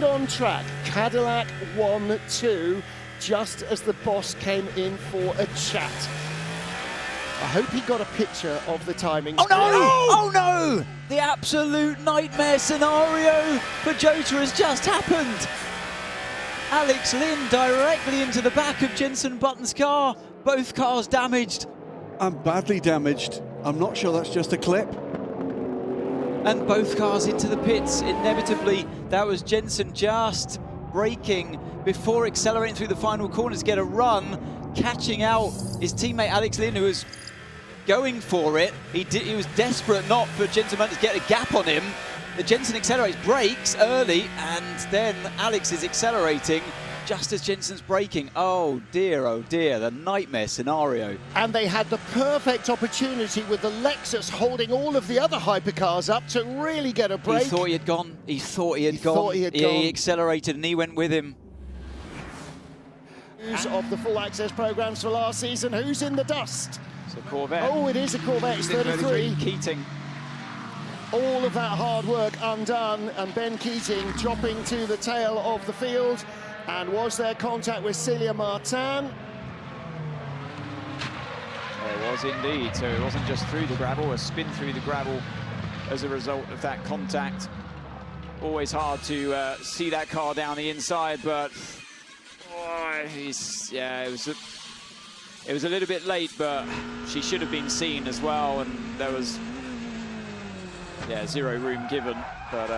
And on track, Cadillac 1-2, just as the boss came in for a chat. I hope he got a picture of the timing. Oh no! Oh no! The absolute nightmare scenario for Cota has just happened. Alex Lynn directly into the back of Jenson Button's car. Both cars damaged. And badly damaged. I'm not sure that's just a clip. And both cars into the pits. Inevitably, that was Jenson just braking before accelerating through the final corner to get a run, catching out his teammate Alex Lynn, who was going for it. He was desperate not for Jenson Button to get a gap on him. The Jenson accelerates, brakes early, and then Alex is accelerating just as Jenson's braking. Oh dear, the nightmare scenario. And they had the perfect opportunity with the Lexus holding all of the other hypercars up to really get a break. He thought he had gone. He thought he had gone. He accelerated and he went with him. News of the full access programs for last season. Who's in the dust? It's a Corvette. Oh, it is a Corvette. It's 33. Keating. All of that hard work undone, and Ben Keating dropping to the tail of the field. And was there contact with Celia Martin? There was indeed. So it wasn't just through the gravel, a spin through the gravel as a result of that contact. Always hard to see that car down the inside, but it was a little bit late, but she should have been seen as well, and there was zero room given. But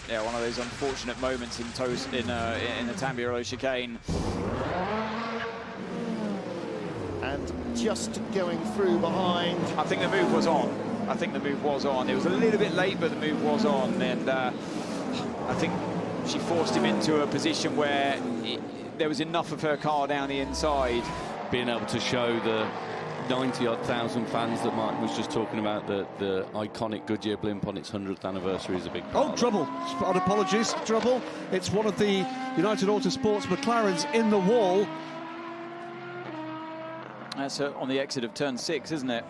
one of those unfortunate moments in the Tamburello chicane. And just going through behind. I think the move was on. It was a little bit late, but the move was on, and I think she forced him into a position where there was enough of her car down the inside. Being able to show the 90-odd thousand fans that Mark was just talking about, the iconic Goodyear blimp on its 100th anniversary is a big part. Oh, trouble. Apologies, trouble. It's one of the United Autosports McLarens in the wall. That's on the exit of turn 6, isn't it?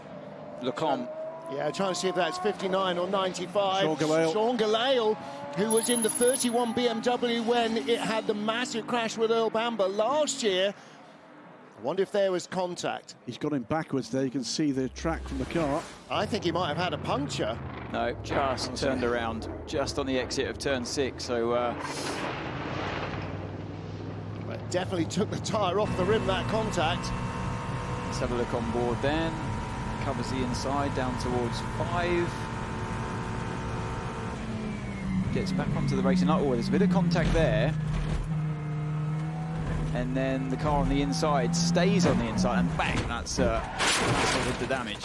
Lecombe. Yeah, trying to see if that's 59 or 95. Sean Galale, who was in the 31 BMW when it had the massive crash with Earl Bamber last year. I wonder if there was contact. He's got him backwards there. You can see the track from the car. I think he might have had a puncture. No, just turned around, just on the exit of turn 6. So definitely took the tyre off the rim, that contact. Let's have a look on board then. Covers the inside down towards 5. Gets back onto the racing line. Oh, there's a bit of contact there. And then the car on the inside stays on the inside, and bang, that's with the damage.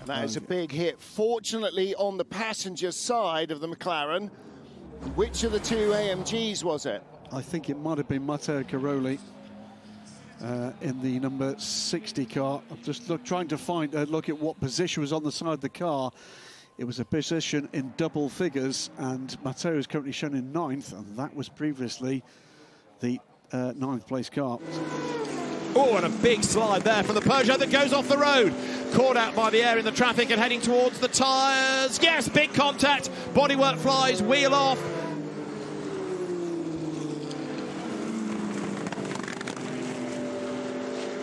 And that is a big hit, fortunately on the passenger side of the McLaren. Which of the two AMGs was it? I think it might have been Matteo Caroli in the number 60 car. I'm just trying to find look at what position was on the side of the car. It was a position in double figures, and Matteo is currently shown in 9th, and that was previously the 9th place car. Oh, and a big slide there from the Peugeot that goes off the road. Caught out by the air in the traffic and heading towards the tyres. Yes, big contact. Bodywork flies, wheel off.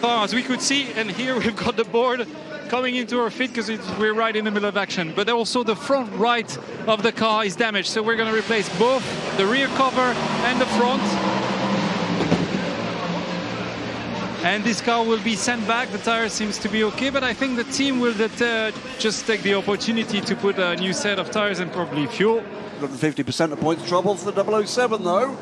As we could see, and here we've got the board coming into our feet because we're right in the middle of action. But also the front right of the car is damaged, so we're going to replace both the rear cover and the front. And this car will be sent back. The tire seems to be okay, but I think the team will just take the opportunity to put a new set of tires and probably fuel. 150% of points trouble for the 007 though.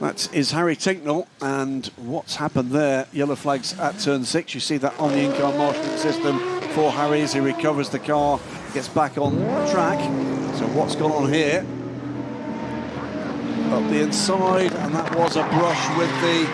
That is Harry Tinknell, and what's happened there? Yellow flags at turn 6. You see that on the in-car marshalling system for Harry as he recovers the car, gets back on track. So what's gone on here? Up the inside, and that was a brush with the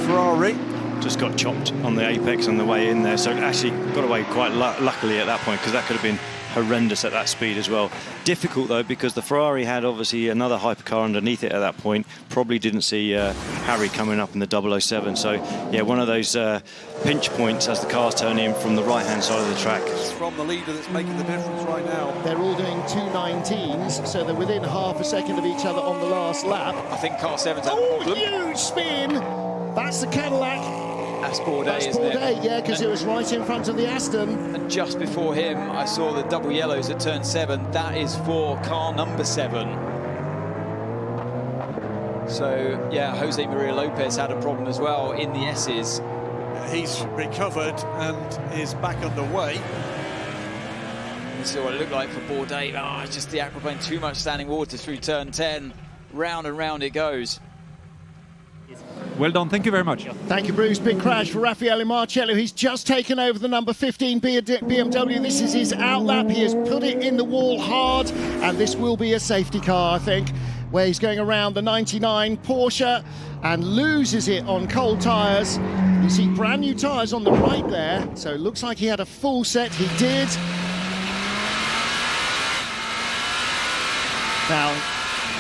Ferrari. Just got chopped on the apex on the way in there, so it actually got away quite luckily at that point, because that could have been horrendous at that speed as well. Difficult though, because the Ferrari had obviously another hypercar underneath it at that point. Probably didn't see Harry coming up in the 007. So yeah, one of those pinch points as the cars turn in from the right hand side of the track. It's from the leader that's making the difference right now. They're all doing 2:19s, so they're within half a second of each other on the last lap. I think car 7's had a Oh, problem. huge spin! That's the Cadillac. That's Bourdais, That's isn't it? Bourdais, yeah, because it was right in front of the Aston. And just before him, I saw the double yellows at turn 7. That is for car number 7. So, yeah, Jose Maria Lopez had a problem as well in the S's. He's recovered and is back underway. This is what it looked like for Bourdais. Oh, it's just the aquaplane, too much standing water through turn 10. Round and round it goes. Well done, thank you very much. Thank you, Bruce. Big crash for Raffaele Marcello. He's just taken over the number 15 BMW. This is his outlap. He has put it in the wall hard, and this will be a safety car, I think, where he's going around the 99 Porsche and loses it on cold tyres. You see brand new tyres on the right there, so it looks like he had a full set. He did. Now,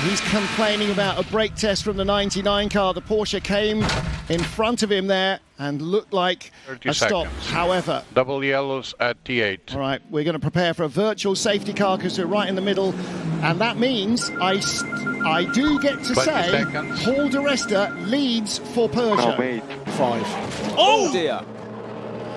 he's complaining about a brake test from the 99 car. The Porsche came in front of him there and looked like a stop. However, double yellows at T8. All right, we're going to prepare for a virtual safety car because we're right in the middle. And that means I do get to say seconds. Paul di Resta leads for Peugeot. 5. Oh dear.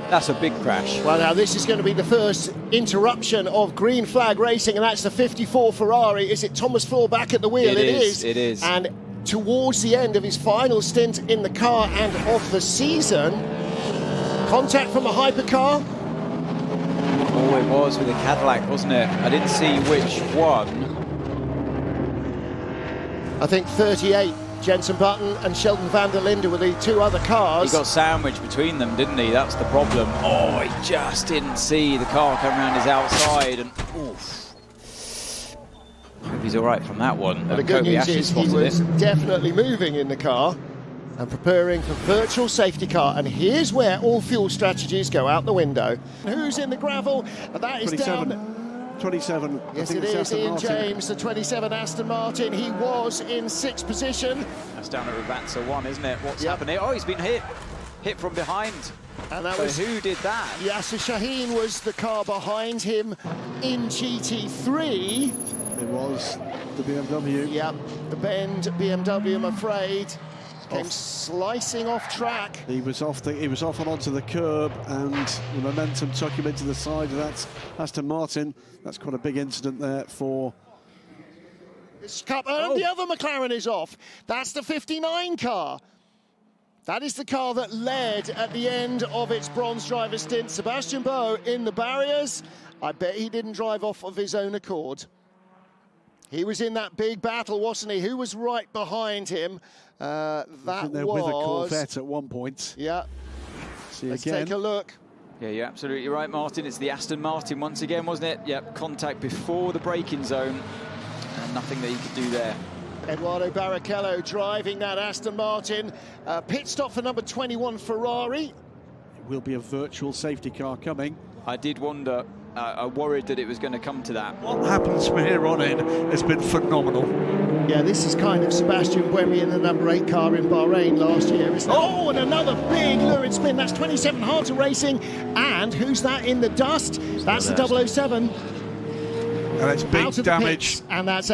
That's a big crash. Well, now this is going to be the first interruption of green flag racing, and that's the 54 Ferrari. Is it Thomas Floor back at the wheel? It is. It is. And towards the end of his final stint in the car and of the season, contact from a hypercar. Oh, it was with a Cadillac, wasn't it? I didn't see which one. I think 38. Jenson Button and Sheldon van der Linde were the two other cars. He got sandwiched between them, didn't he? That's the problem. Oh, he just didn't see the car come around his outside, and oof. Hope he's all right from that one. Well, the good news is he was definitely moving in the car and preparing for virtual safety car. And here's where all fuel strategies go out the window. Who's in the gravel? That is 27. down. 27. Yes, I think it it's is. Aston Ian Martin. James, the 27 Aston Martin. He was in 6th position. That's down at Ravatsa 1, isn't it? What's happening? Oh, he's been hit from behind. And that so was who did that? Yasser Shaheen was the car behind him in GT3. It was the BMW. Yep, the Bend BMW, I'm afraid, came slicing off track. He was off and onto the curb, and the momentum took him into the side of that Aston Martin. That's quite a big incident there for This cup, and the other McLaren is off. That's the 59 car. That is the car that led at the end of its bronze driver stint. Sebastian Boe in the barriers. I bet he didn't drive off of his own accord. He was in that big battle, wasn't he? Who was right behind him? That was... with a Corvette at one point. Yeah. Let's take a look. Yeah, you're absolutely right, Martin. It's the Aston Martin once again, wasn't it? Yep, contact before the braking zone. And nothing that he could do there. Eduardo Barrichello driving that Aston Martin. Pit stop for number 21 Ferrari. It will be a virtual safety car coming. I did wonder, I worried that it was going to come to that. What happens from here on in has been phenomenal. Yeah, this is kind of Sebastian Buemi in the number 8 car in Bahrain last year, isn't it? Oh, and another big lurid spin. That's 27 Harder Racing. And who's that in the dust? That's the 007. And it's big damage. And that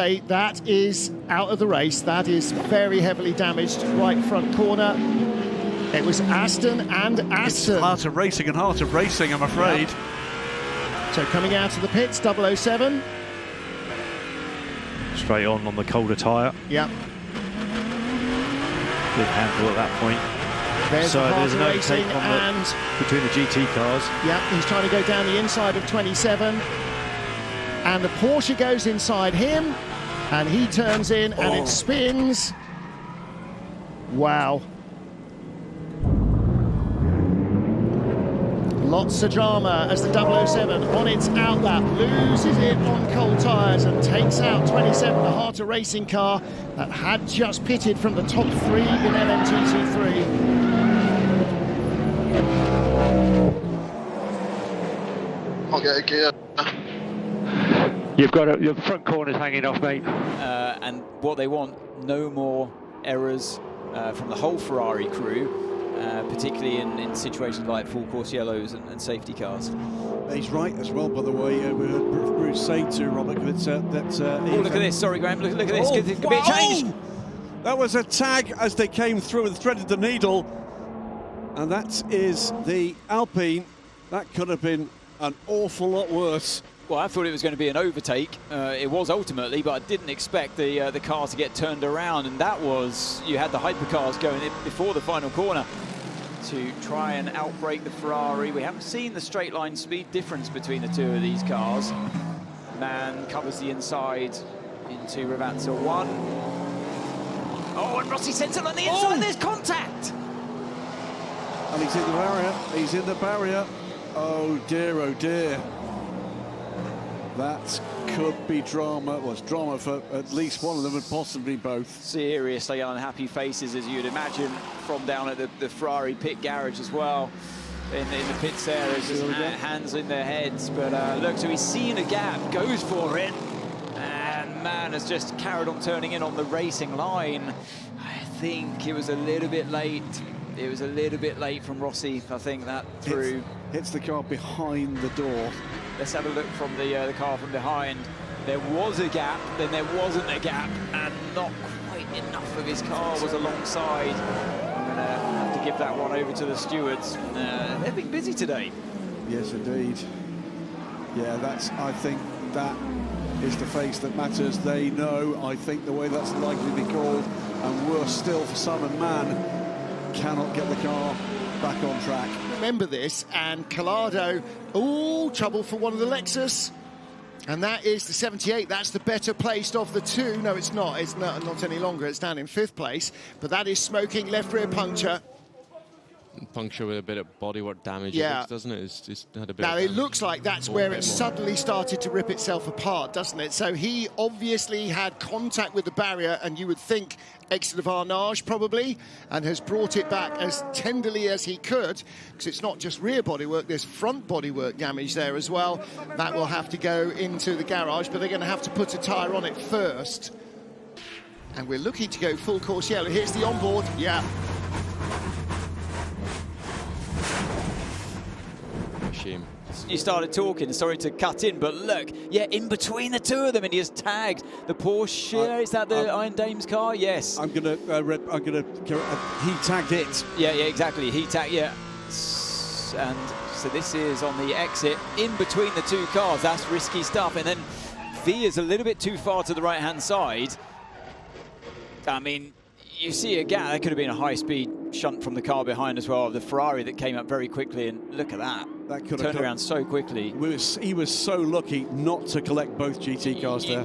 is out of the race. That is very heavily damaged right front corner. It was Aston and Aston. It's Harder Racing and Harder Racing, I'm afraid. Yep. So coming out of the pits, 007. Straight on the colder tyre. Yep. Good handle at that point. There's an overtake between the GT cars. Yep, he's trying to go down the inside of 27. And the Porsche goes inside him. And he turns in and it spins. Wow. Lots of drama as the 007 on its outlap loses it on cold tyres and takes out 27, the Harder Racing car that had just pitted from the top 3 in LMGT3. I'll get a gear. You've got your front corner's hanging off, mate. And what they want, no more errors from the whole Ferrari crew. Particularly in situations like full course yellows and safety cars. He's right as well, by the way. We heard Bruce say to Robert that... look at this. Sorry, Graham. Look at this. Could be a change. That was a tag as they came through and threaded the needle. And that is the Alpine. That could have been an awful lot worse. Well, I thought it was going to be an overtake. It was ultimately, but I didn't expect the car to get turned around. And that was, you had the hypercars going in before the final corner to try and outbrake the Ferrari. We haven't seen the straight line speed difference between the two of these cars. Man covers the inside into Ravazza 1. Oh, and Rossi sends it on the inside. There's contact. And he's in the barrier. He's in the barrier. Oh dear. That could be drama. Well, it's drama for at least one of them and possibly both. Seriously unhappy faces, as you'd imagine, from down at the Ferrari pit garage as well. In the pits there, there's just hands in their heads. But look, so he's seen a gap, goes for it, and man has just carried on turning in on the racing line. I think it was a little bit late. It was a little bit late from Rossi, I think, that through. Hits the car behind the door. Let's have a look from the car from behind. There was a gap, then there wasn't a gap, and not quite enough of his car was alongside. I'm going to have to give that one over to the stewards. They've been busy today. Yes, indeed. Yeah, I think that is the face that matters. They know, I think, the way that's likely to be called, and worse still for Simon Mann, cannot get the car back on track. Remember this, and Collado, trouble for one of the Lexus. And that is the 78. That's the better placed of the two. No, it's not. It's not any longer. It's down in 5th place. But that is smoking left rear puncture. Puncture with a bit of bodywork damage, yeah. Doesn't it? It's had a bit now, of it looks like that's where it suddenly started to rip itself apart, doesn't it? So he obviously had contact with the barrier, and you would think extravaganza probably, and has brought it back as tenderly as he could, because it's not just rear bodywork, there's front bodywork damage there as well. That will have to go into the garage, but they're going to have to put a tyre on it first. And we're looking to go full course yellow. Here's the onboard. Yeah. Shame. You started talking, sorry to cut in, but look, yeah, in between the two of them, and he has tagged the Porsche. Is that the Iron Dame's car? Yes. He tagged it. Yeah, exactly. He tagged, yeah. And so this is on the exit in between the two cars. That's risky stuff. And then V is a little bit too far to the right-hand side. I mean, you see a gap. That could have been a high-speed shunt from the car behind as well, the Ferrari that came up very quickly, and look at that. That could have turned around so quickly. He was so lucky not to collect both GT cars there.